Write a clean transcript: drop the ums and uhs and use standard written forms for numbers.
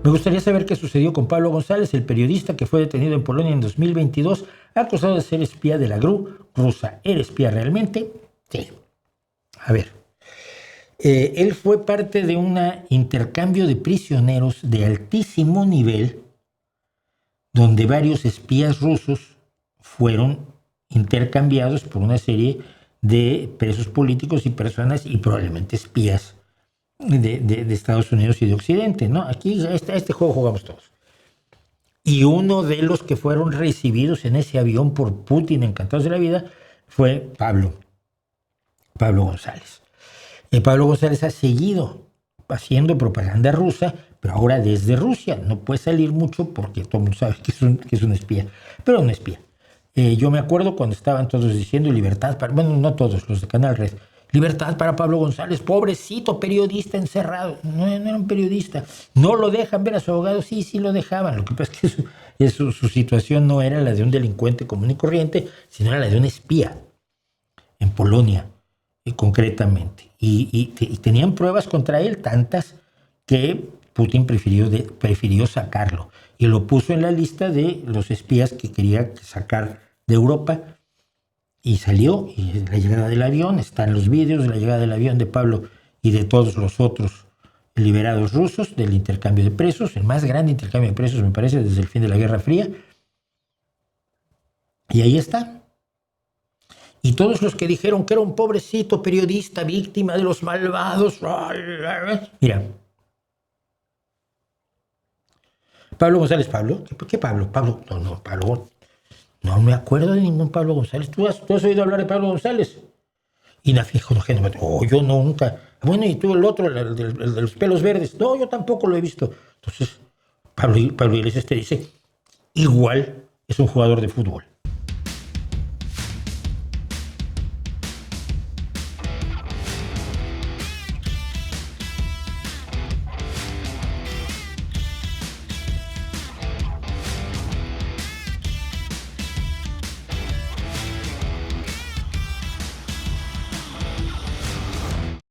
Me gustaría saber qué sucedió con Pablo González, el periodista que fue detenido en Polonia en 2022, acusado de ser espía de la GRU rusa. ¿Era espía realmente? Sí. A ver. Él fue parte de un intercambio de prisioneros de altísimo nivel, donde varios espías rusos fueron intercambiados por una serie de presos políticos y personas, y probablemente espías de Estados Unidos y de Occidente, ¿no? Aquí este juego jugamos todos. Y uno de los que fueron recibidos en ese avión por Putin, encantados de la vida, fue Pablo González. Pablo González ha seguido haciendo propaganda rusa, pero ahora desde Rusia. No puede salir mucho porque todo el mundo sabe que es un espía, pero un espía. Yo me acuerdo cuando estaban todos diciendo libertad para, bueno, no todos, los de Canal Red, libertad para Pablo González, pobrecito periodista encerrado. No era un periodista. No lo dejan ver a su abogado. Sí lo dejaban. Lo que pasa es que su situación no era la de un delincuente común y corriente, sino era la de un espía en Polonia, concretamente. Y tenían pruebas contra él, tantas que Putin prefirió sacarlo. Y lo puso en la lista de los espías que quería sacar de Europa. Y salió, y la llegada del avión, están los vídeos de la llegada del avión de Pablo y de todos los otros liberados rusos, del intercambio de presos, el más grande intercambio de presos, me parece, desde el fin de la Guerra Fría. Y ahí está. Y todos los que dijeron que era un pobrecito periodista víctima de los malvados. Mira. Pablo González, ¿Pablo? ¿Qué Pablo? Pablo, no, Pablo. No me acuerdo de ningún Pablo González. ¿Tú has oído hablar de Pablo González? Y la fijo, yo nunca. Bueno, y tú el otro, el de los pelos verdes. No, yo tampoco lo he visto. Entonces, Pablo Iglesias te dice, igual es un jugador de fútbol.